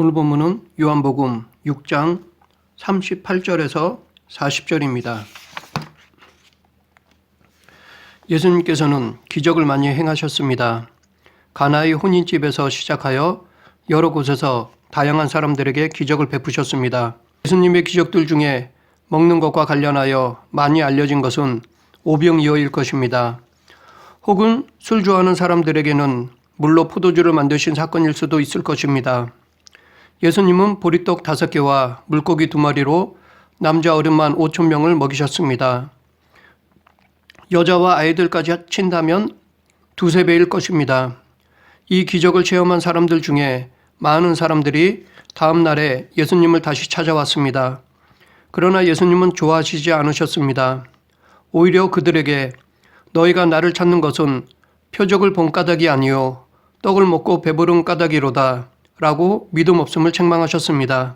오늘 본문은 요한복음 6장 38절에서 40절입니다. 예수님께서는 기적을 많이 행하셨습니다. 가나의 혼인집에서 시작하여 여러 곳에서 다양한 사람들에게 기적을 베푸셨습니다. 예수님의 기적들 중에 먹는 것과 관련하여 많이 알려진 것은 오병이어일 것입니다. 혹은 술 좋아하는 사람들에게는 물로 포도주를 만드신 사건일 수도 있을 것입니다. 예수님은 보리떡 5개와 물고기 2마리로 남자 어른만 5,000명을 먹이셨습니다. 여자와 아이들까지 친다면 2~3배일 것입니다. 이 기적을 체험한 사람들 중에 많은 사람들이 다음 날에 예수님을 다시 찾아왔습니다. 그러나 예수님은 좋아하시지 않으셨습니다. 오히려 그들에게 너희가 나를 찾는 것은 표적을 본 까닭이 아니요 떡을 먹고 배부른 까닭이로다 라고 믿음 없음을 책망하셨습니다.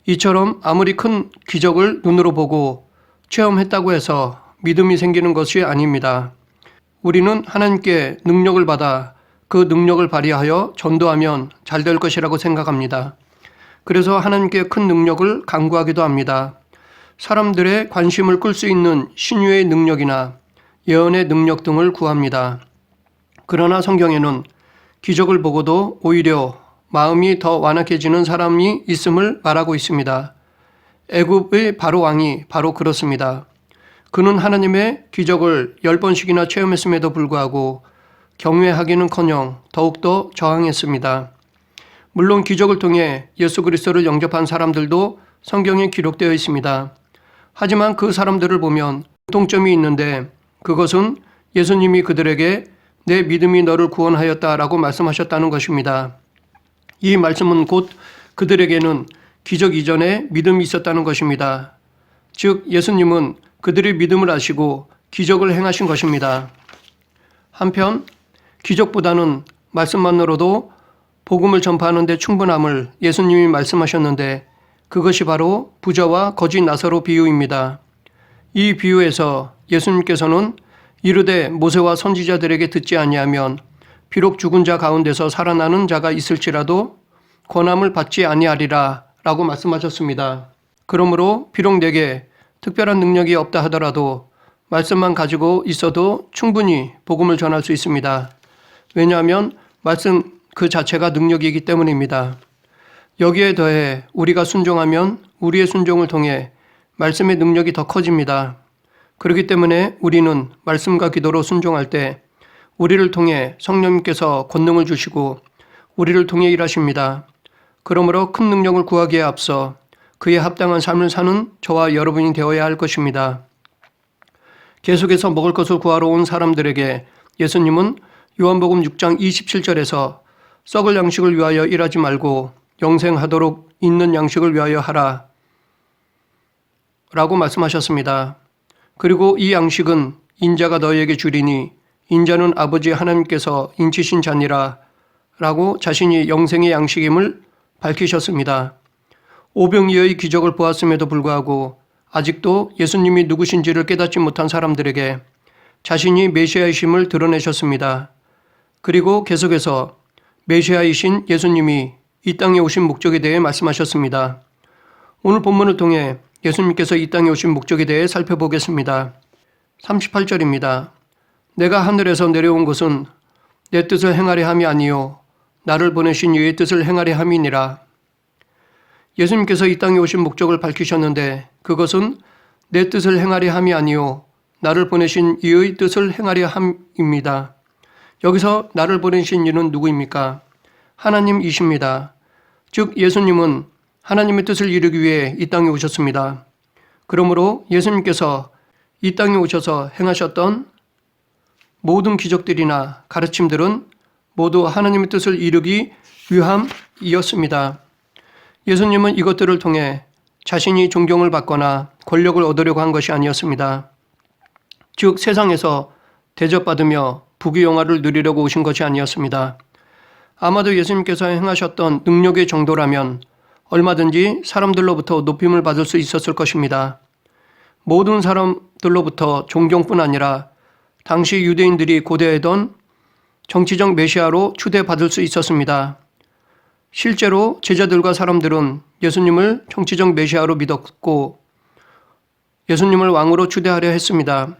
이처럼 아무리 큰 기적을 눈으로 보고 체험했다고 해서 믿음이 생기는 것이 아닙니다. 우리는 하나님께 능력을 받아 그 능력을 발휘하여 전도하면 잘 될 것이라고 생각합니다. 그래서 하나님께 큰 능력을 간구하기도 합니다. 사람들의 관심을 끌 수 있는 신유의 능력이나 예언의 능력 등을 구합니다. 그러나 성경에는 기적을 보고도 오히려 마음이 더 완악해지는 사람이 있음을 말하고 있습니다. 애굽의 바로 왕이 바로 그렇습니다. 그는 하나님의 기적을 10번씩이나 체험했음에도 불구하고 경외하기는커녕 더욱더 저항했습니다. 물론 기적을 통해 예수 그리스도를 영접한 사람들도 성경에 기록되어 있습니다. 하지만 그 사람들을 보면 공통점이 있는데 그것은 예수님이 그들에게 내 믿음이 너를 구원하였다라고 말씀하셨다는 것입니다. 이 말씀은 곧 그들에게는 기적 이전에 믿음이 있었다는 것입니다. 즉 예수님은 그들의 믿음을 아시고 기적을 행하신 것입니다. 한편 기적보다는 말씀만으로도 복음을 전파하는 데 충분함을 예수님이 말씀하셨는데 그것이 바로 부자와 거지 나사로 비유입니다. 이 비유에서 예수님께서는 이르되 모세와 선지자들에게 듣지 아니하면 비록 죽은 자 가운데서 살아나는 자가 있을지라도 권함을 받지 아니하리라 라고 말씀하셨습니다. 그러므로 비록 내게 특별한 능력이 없다 하더라도 말씀만 가지고 있어도 충분히 복음을 전할 수 있습니다. 왜냐하면 말씀 그 자체가 능력이기 때문입니다. 여기에 더해 우리가 순종하면 우리의 순종을 통해 말씀의 능력이 더 커집니다. 그렇기 때문에 우리는 말씀과 기도로 순종할 때 우리를 통해 성령님께서 권능을 주시고 우리를 통해 일하십니다. 그러므로 큰 능력을 구하기에 앞서 그에 합당한 삶을 사는 저와 여러분이 되어야 할 것입니다. 계속해서 먹을 것을 구하러 온 사람들에게 예수님은 요한복음 6장 27절에서 썩을 양식을 위하여 일하지 말고 영생하도록 있는 양식을 위하여 하라 라고 말씀하셨습니다. 그리고 이 양식은 인자가 너희에게 주리니 인자는 아버지 하나님께서 인치신 자니라 라고 자신이 영생의 양식임을 밝히셨습니다. 오병이어의 기적을 보았음에도 불구하고 아직도 예수님이 누구신지를 깨닫지 못한 사람들에게 자신이 메시아이심을 드러내셨습니다. 그리고 계속해서 메시아이신 예수님이 이 땅에 오신 목적에 대해 말씀하셨습니다. 오늘 본문을 통해 예수님께서 이 땅에 오신 목적에 대해 살펴보겠습니다. 38절입니다. 내가 하늘에서 내려온 것은 내 뜻을 행하려 함이 아니요 나를 보내신 이의 뜻을 행하려 함이니라. 예수님께서 이 땅에 오신 목적을 밝히셨는데 그것은 내 뜻을 행하려 함이 아니요 나를 보내신 이의 뜻을 행하려 함입니다. 여기서 나를 보내신 이는 누구입니까? 하나님이십니다. 즉 예수님은 하나님의 뜻을 이루기 위해 이 땅에 오셨습니다. 그러므로 예수님께서 이 땅에 오셔서 행하셨던 모든 기적들이나 가르침들은 모두 하나님의 뜻을 이루기 위함이었습니다. 예수님은 이것들을 통해 자신이 존경을 받거나 권력을 얻으려고 한 것이 아니었습니다. 즉 세상에서 대접받으며 부귀영화를 누리려고 오신 것이 아니었습니다. 아마도 예수님께서 행하셨던 능력의 정도라면 얼마든지 사람들로부터 높임을 받을 수 있었을 것입니다. 모든 사람들로부터 존경뿐 아니라 당시 유대인들이 고대하던 정치적 메시아로 추대받을 수 있었습니다. 실제로 제자들과 사람들은 예수님을 정치적 메시아로 믿었고 예수님을 왕으로 추대하려 했습니다.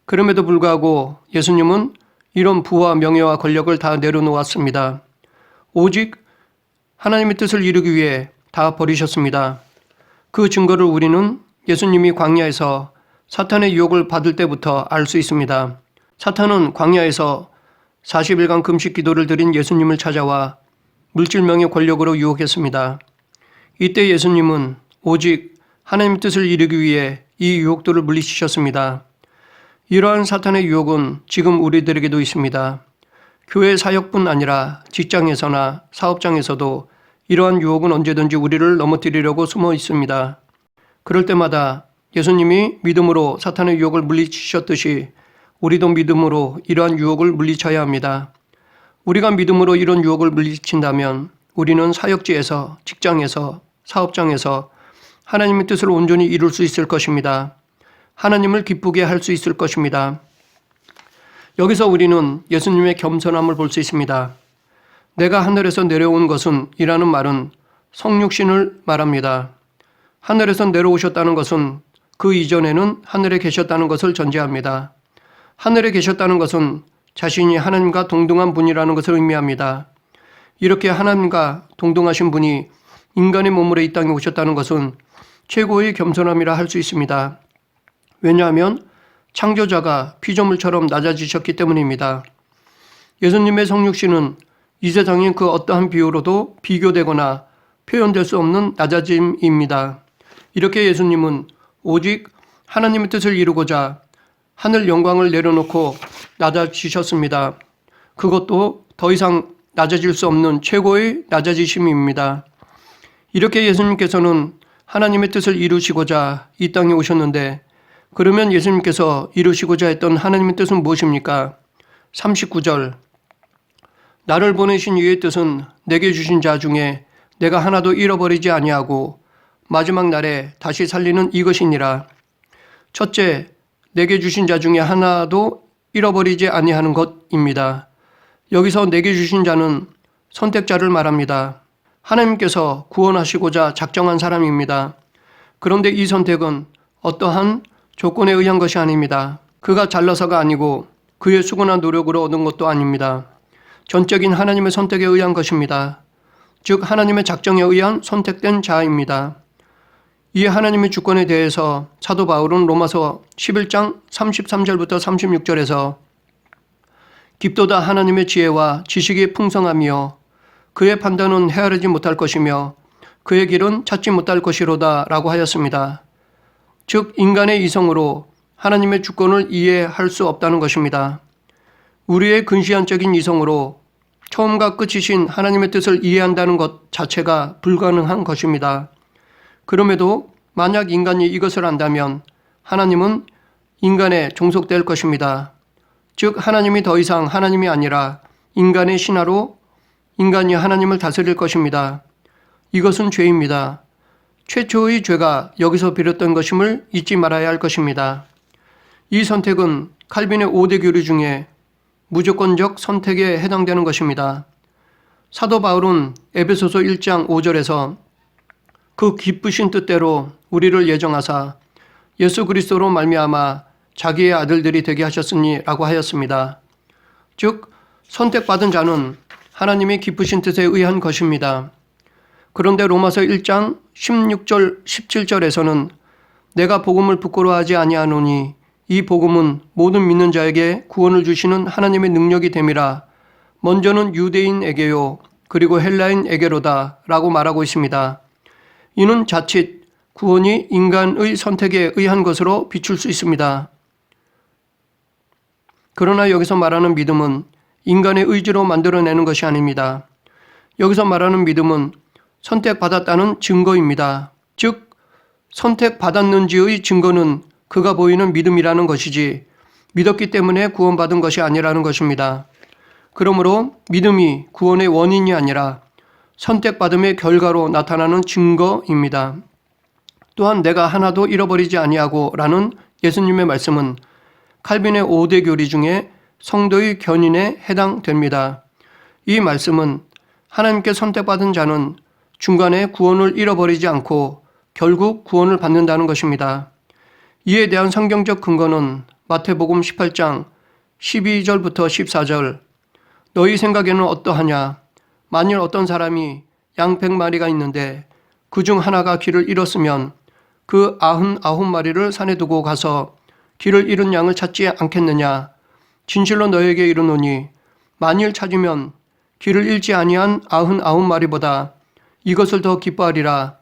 그럼에도 불구하고 예수님은 이런 부와 명예와 권력을 다 내려놓았습니다. 오직 하나님의 뜻을 이루기 위해 다 버리셨습니다. 그 증거를 우리는 예수님이 광야에서 사탄의 유혹을 받을 때부터 알 수 있습니다. 사탄은 광야에서 40일간 금식 기도를 드린 예수님을 찾아와 물질명의 권력으로 유혹했습니다. 이때 예수님은 오직 하나님의 뜻을 이루기 위해 이 유혹들을 물리치셨습니다. 이러한 사탄의 유혹은 지금 우리들에게도 있습니다. 교회 사역뿐 아니라 직장에서나 사업장에서도 이러한 유혹은 언제든지 우리를 넘어뜨리려고 숨어 있습니다. 그럴 때마다 예수님이 믿음으로 사탄의 유혹을 물리치셨듯이 우리도 믿음으로 이러한 유혹을 물리쳐야 합니다. 우리가 믿음으로 이런 유혹을 물리친다면 우리는 사역지에서, 직장에서, 사업장에서 하나님의 뜻을 온전히 이룰 수 있을 것입니다. 하나님을 기쁘게 할 수 있을 것입니다. 여기서 우리는 예수님의 겸손함을 볼 수 있습니다. 내가 하늘에서 내려온 것은 이라는 말은 성육신을 말합니다. 하늘에서 내려오셨다는 것은 그 이전에는 하늘에 계셨다는 것을 전제합니다. 하늘에 계셨다는 것은 자신이 하나님과 동등한 분이라는 것을 의미합니다. 이렇게 하나님과 동등하신 분이 인간의 몸으로 이 땅에 오셨다는 것은 최고의 겸손함이라 할 수 있습니다. 왜냐하면 창조자가 피조물처럼 낮아지셨기 때문입니다. 예수님의 성육신은 이 세상의 그 어떠한 비유로도 비교되거나 표현될 수 없는 낮아짐입니다. 이렇게 예수님은 오직 하나님의 뜻을 이루고자 하늘 영광을 내려놓고 낮아지셨습니다. 그것도 더 이상 낮아질 수 없는 최고의 낮아지심입니다. 이렇게 예수님께서는 하나님의 뜻을 이루시고자 이 땅에 오셨는데 그러면 예수님께서 이루시고자 했던 하나님의 뜻은 무엇입니까? 39절 나를 보내신 이의 뜻은 내게 주신 자 중에 내가 하나도 잃어버리지 아니하고 마지막 날에 다시 살리는 이것이니라. 첫째, 내게 주신 자 중에 하나도 잃어버리지 아니하는 것입니다. 여기서 내게 주신 자는 선택자를 말합니다. 하나님께서 구원하시고자 작정한 사람입니다. 그런데 이 선택은 어떠한 조건에 의한 것이 아닙니다. 그가 잘나서가 아니고 그의 수고나 노력으로 얻은 것도 아닙니다. 전적인 하나님의 선택에 의한 것입니다. 즉 하나님의 작정에 의한 선택된 자입니다. 이 하나님의 주권에 대해서 사도 바울은 로마서 11장 33절부터 36절에서 깊도다 하나님의 지혜와 지식이 풍성하며 그의 판단은 헤아리지 못할 것이며 그의 길은 찾지 못할 것이로다 라고 하였습니다. 즉 인간의 이성으로 하나님의 주권을 이해할 수 없다는 것입니다. 우리의 근시안적인 이성으로 처음과 끝이신 하나님의 뜻을 이해한다는 것 자체가 불가능한 것입니다. 그럼에도 만약 인간이 이것을 안다면 하나님은 인간에 종속될 것입니다. 즉 하나님이 더 이상 하나님이 아니라 인간의 신하로 인간이 하나님을 다스릴 것입니다. 이것은 죄입니다. 최초의 죄가 여기서 비롯된 것임을 잊지 말아야 할 것입니다. 이 선택은 칼빈의 5대 교리 중에 무조건적 선택에 해당되는 것입니다. 사도 바울은 에베소서 1장 5절에서 그 기쁘신 뜻대로 우리를 예정하사 예수 그리스도로 말미암아 자기의 아들들이 되게 하셨으니 라고 하였습니다. 즉 선택받은 자는 하나님의 기쁘신 뜻에 의한 것입니다. 그런데 로마서 1장 16절 17절에서는 내가 복음을 부끄러워하지 아니하노니 이 복음은 모든 믿는 자에게 구원을 주시는 하나님의 능력이 됨이라 먼저는 유대인에게요 그리고 헬라인에게로다 라고 말하고 있습니다. 이는 자칫 구원이 인간의 선택에 의한 것으로 비출 수 있습니다. 그러나 여기서 말하는 믿음은 인간의 의지로 만들어내는 것이 아닙니다. 여기서 말하는 믿음은 선택받았다는 증거입니다. 즉 선택받았는지의 증거는 그가 보이는 믿음이라는 것이지 믿었기 때문에 구원받은 것이 아니라는 것입니다. 그러므로 믿음이 구원의 원인이 아니라 선택받음의 결과로 나타나는 증거입니다. 또한 내가 하나도 잃어버리지 아니하고 라는 예수님의 말씀은 칼빈의 5대 교리 중에 성도의 견인에 해당됩니다. 이 말씀은 하나님께 선택받은 자는 중간에 구원을 잃어버리지 않고 결국 구원을 받는다는 것입니다. 이에 대한 성경적 근거는 마태복음 18장 12절부터 14절. 너희 생각에는 어떠하냐? 만일 어떤 사람이 양 100마리가 있는데 그 중 하나가 길을 잃었으면 그 99마리를 산에 두고 가서 길을 잃은 양을 찾지 않겠느냐? 진실로 너에게 이르노니 만일 찾으면 길을 잃지 아니한 99마리보다 이것을 더 기뻐하리라.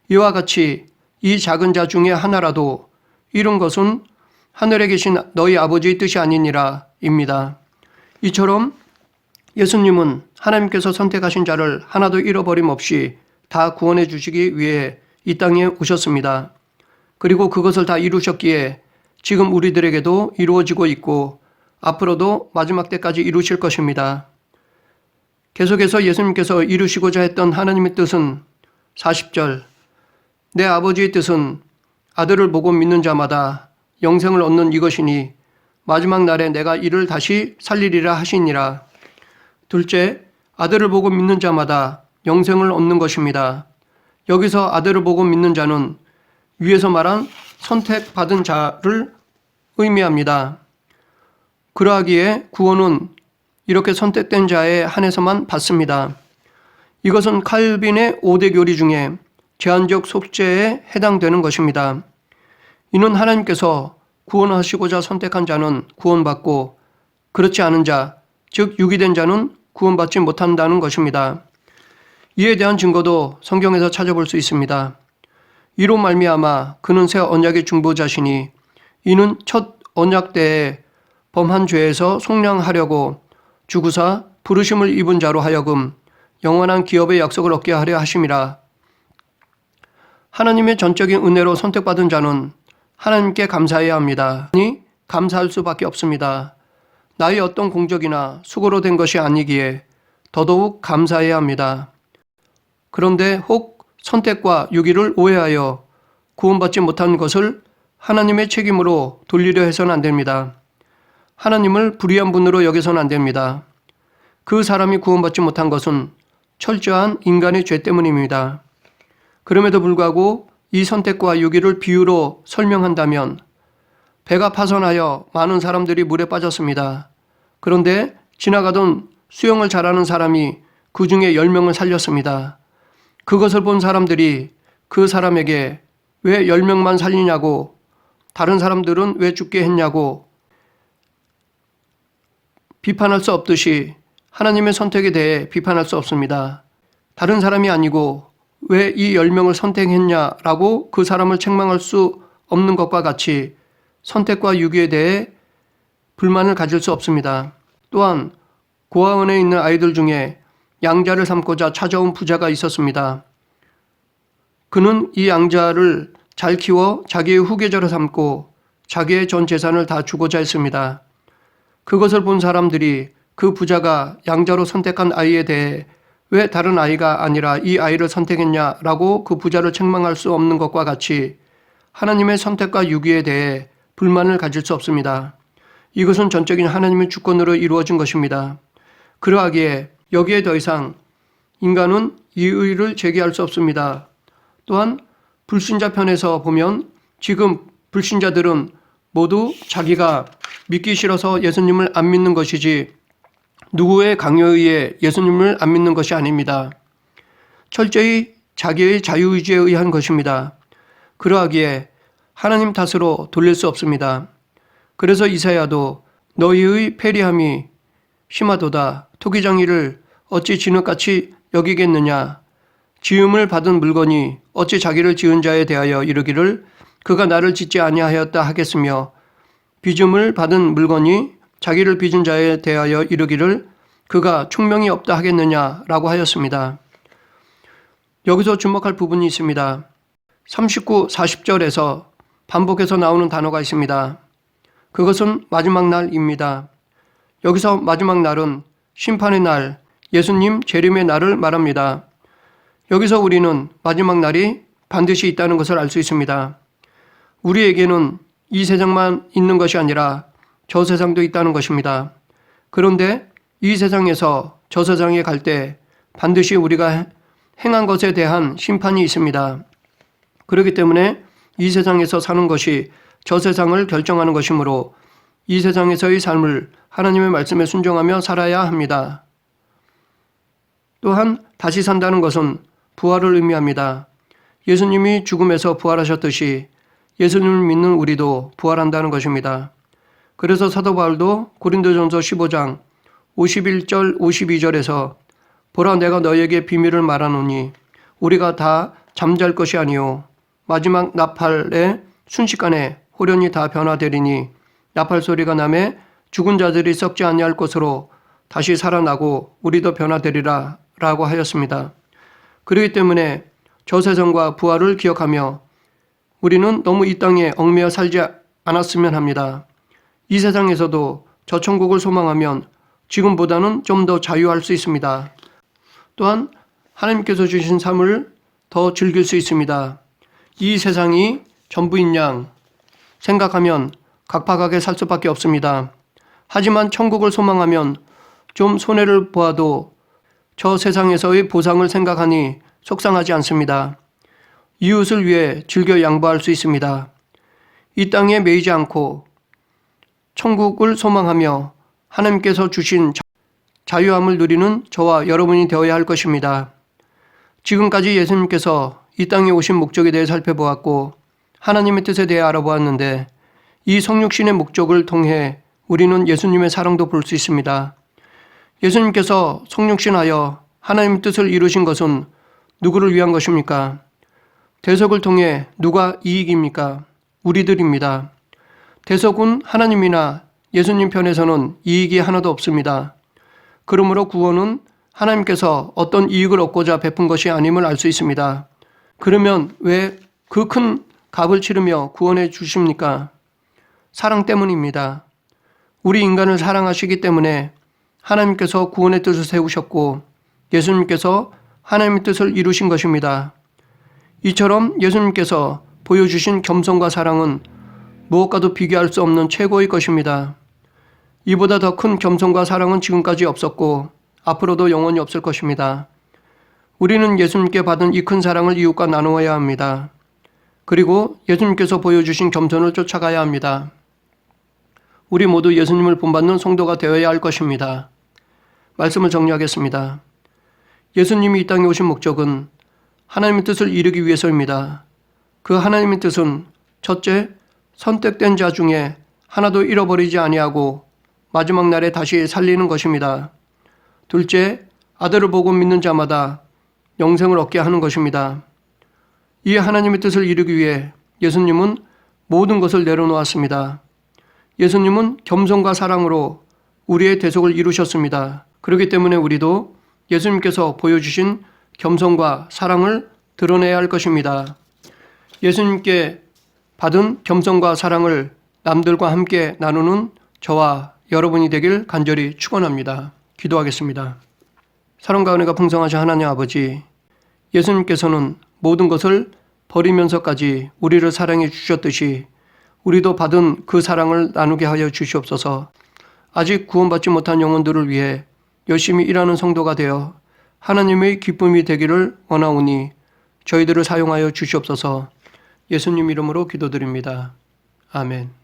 이와 같이 이 작은 자 중에 하나라도 잃은 것은 하늘에 계신 너희 아버지의 뜻이 아니니라 입니다. 이처럼 예수님은 하나님께서 선택하신 자를 하나도 잃어버림 없이 다 구원해 주시기 위해 이 땅에 오셨습니다. 그리고 그것을 다 이루셨기에 지금 우리들에게도 이루어지고 있고 앞으로도 마지막 때까지 이루실 것입니다. 계속해서 예수님께서 이루시고자 했던 하나님의 뜻은 40절, 내 아버지의 뜻은 아들을 보고 믿는 자마다 영생을 얻는 이것이니 마지막 날에 내가 이를 다시 살리리라 하시니라. 둘째, 아들을 보고 믿는 자마다 영생을 얻는 것입니다. 여기서 아들을 보고 믿는 자는 위에서 말한 선택받은 자를 의미합니다. 그러하기에 구원은 이렇게 선택된 자에 한해서만 받습니다. 이것은 칼빈의 5대 교리 중에 제한적 속죄에 해당되는 것입니다. 이는 하나님께서 구원하시고자 선택한 자는 구원받고 그렇지 않은 자, 즉 유기된 자는 구원받지 못한다는 것입니다. 이에 대한 증거도 성경에서 찾아볼 수 있습니다. 이로 말미암아 그는 새 언약의 중보자시니 이는 첫 언약 때에 범한 죄에서 속량하려고 주구사 부르심을 입은 자로 하여금 영원한 기업의 약속을 얻게 하려 하심이라. 하나님의 전적인 은혜로 선택받은 자는 하나님께 감사해야 합니다. 아니 감사할 수밖에 없습니다. 나의 어떤 공적이나 수고로 된 것이 아니기에 더더욱 감사해야 합니다. 그런데 혹 선택과 유기를 오해하여 구원받지 못한 것을 하나님의 책임으로 돌리려 해서는 안 됩니다. 하나님을 불의한 분으로 여겨서는 안 됩니다. 그 사람이 구원받지 못한 것은 철저한 인간의 죄 때문입니다. 그럼에도 불구하고 이 선택과 유기를 비유로 설명한다면 배가 파손하여 많은 사람들이 물에 빠졌습니다. 그런데 지나가던 수영을 잘하는 사람이 그 중에 10명을 살렸습니다. 그것을 본 사람들이 그 사람에게 왜 10명만 살리냐고, 다른 사람들은 왜 죽게 했냐고 비판할 수 없듯이 하나님의 선택에 대해 비판할 수 없습니다. 다른 사람이 아니고 왜 이 10명을 선택했냐라고 그 사람을 책망할 수 없는 것과 같이 선택과 유기에 대해 불만을 가질 수 없습니다. 또한 고아원에 있는 아이들 중에 양자를 삼고자 찾아온 부자가 있었습니다. 그는 이 양자를 잘 키워 자기의 후계자로 삼고 자기의 전 재산을 다 주고자 했습니다. 그것을 본 사람들이 그 부자가 양자로 선택한 아이에 대해 왜 다른 아이가 아니라 이 아이를 선택했냐라고 그 부자를 책망할 수 없는 것과 같이 하나님의 선택과 유기에 대해 불만을 가질 수 없습니다. 이것은 전적인 하나님의 주권으로 이루어진 것입니다. 그러하기에 여기에 더 이상 인간은 이의를 제기할 수 없습니다. 또한 불신자 편에서 보면 지금 불신자들은 모두 자기가 믿기 싫어서 예수님을 안 믿는 것이지 누구의 강요에 의해 예수님을 안 믿는 것이 아닙니다. 철저히 자기의 자유의지에 의한 것입니다. 그러하기에 하나님 탓으로 돌릴 수 없습니다. 그래서 이사야도 너희의 패리함이 심하도다. 토기장이를 어찌 진흙같이 여기겠느냐. 지음을 받은 물건이 어찌 자기를 지은 자에 대하여 이르기를 그가 나를 짓지 아니하였다 하겠으며 빚음을 받은 물건이 자기를 빚은 자에 대하여 이르기를 그가 총명이 없다 하겠느냐라고 하였습니다. 여기서 주목할 부분이 있습니다. 39, 40절에서 반복해서 나오는 단어가 있습니다. 그것은 마지막 날입니다. 여기서 마지막 날은 심판의 날, 예수님 재림의 날을 말합니다. 여기서 우리는 마지막 날이 반드시 있다는 것을 알 수 있습니다. 우리에게는 이 세상만 있는 것이 아니라 저 세상도 있다는 것입니다. 그런데 이 세상에서 저 세상에 갈 때 반드시 우리가 행한 것에 대한 심판이 있습니다. 그렇기 때문에 이 세상에서 사는 것이 저 세상을 결정하는 것이므로 이 세상에서의 삶을 하나님의 말씀에 순종하며 살아야 합니다. 또한 다시 산다는 것은 부활을 의미합니다. 예수님이 죽음에서 부활하셨듯이 예수님을 믿는 우리도 부활한다는 것입니다. 그래서 사도 바울도 고린도전서 15장 51절 52절에서 보라 내가 너희에게 비밀을 말하노니 우리가 다 잠잘 것이 아니요 마지막 나팔의 순식간에 호련히 다 변화되리니 나팔 소리가 나매 죽은 자들이 썩지 아니할 것으로 다시 살아나고 우리도 변화되리라 라고 하였습니다. 그렇기 때문에 저 세상과 부활을 기억하며 우리는 너무 이 땅에 얽매여 살지 않았으면 합니다. 이 세상에서도 저 천국을 소망하면 지금보다는 좀 더 자유할 수 있습니다. 또한 하나님께서 주신 삶을 더 즐길 수 있습니다. 이 세상이 전부인 양 생각하면 각박하게 살 수밖에 없습니다. 하지만 천국을 소망하면 좀 손해를 보아도 저 세상에서의 보상을 생각하니 속상하지 않습니다. 이웃을 위해 즐겨 양보할 수 있습니다. 이 땅에 매이지 않고 천국을 소망하며 하나님께서 주신 자유함을 누리는 저와 여러분이 되어야 할 것입니다. 지금까지 예수님께서 이 땅에 오신 목적에 대해 살펴보았고 하나님의 뜻에 대해 알아보았는데 이 성육신의 목적을 통해 우리는 예수님의 사랑도 볼 수 있습니다. 예수님께서 성육신하여 하나님의 뜻을 이루신 것은 누구를 위한 것입니까? 대속을 통해 누가 이익입니까? 우리들입니다. 대속은 하나님이나 예수님 편에서는 이익이 하나도 없습니다. 그러므로 구원은 하나님께서 어떤 이익을 얻고자 베푼 것이 아님을 알 수 있습니다. 그러면 왜 그 큰 값을 치르며 구원해 주십니까? 사랑 때문입니다. 우리 인간을 사랑하시기 때문에 하나님께서 구원의 뜻을 세우셨고 예수님께서 하나님의 뜻을 이루신 것입니다. 이처럼 예수님께서 보여주신 겸손과 사랑은 무엇과도 비교할 수 없는 최고의 것입니다. 이보다 더 큰 겸손과 사랑은 지금까지 없었고 앞으로도 영원히 없을 것입니다. 우리는 예수님께 받은 이 큰 사랑을 이웃과 나누어야 합니다. 그리고 예수님께서 보여주신 겸손을 쫓아가야 합니다. 우리 모두 예수님을 본받는 성도가 되어야 할 것입니다. 말씀을 정리하겠습니다. 예수님이 이 땅에 오신 목적은 하나님의 뜻을 이루기 위해서입니다. 그 하나님의 뜻은 첫째, 선택된 자 중에 하나도 잃어버리지 아니하고 마지막 날에 다시 살리는 것입니다. 둘째, 아들을 보고 믿는 자마다 영생을 얻게 하는 것입니다. 이 하나님의 뜻을 이루기 위해 예수님은 모든 것을 내려놓았습니다. 예수님은 겸손과 사랑으로 우리의 대속을 이루셨습니다. 그렇기 때문에 우리도 예수님께서 보여주신 겸손과 사랑을 드러내야 할 것입니다. 예수님께 받은 겸손과 사랑을 남들과 함께 나누는 저와 여러분이 되길 간절히 축원합니다. 기도하겠습니다. 사랑과 은혜가 풍성하신 하나님 아버지, 예수님께서는 모든 것을 버리면서까지 우리를 사랑해 주셨듯이 우리도 받은 그 사랑을 나누게 하여 주시옵소서. 아직 구원받지 못한 영혼들을 위해 열심히 일하는 성도가 되어 하나님의 기쁨이 되기를 원하오니 저희들을 사용하여 주시옵소서. 예수님 이름으로 기도드립니다. 아멘.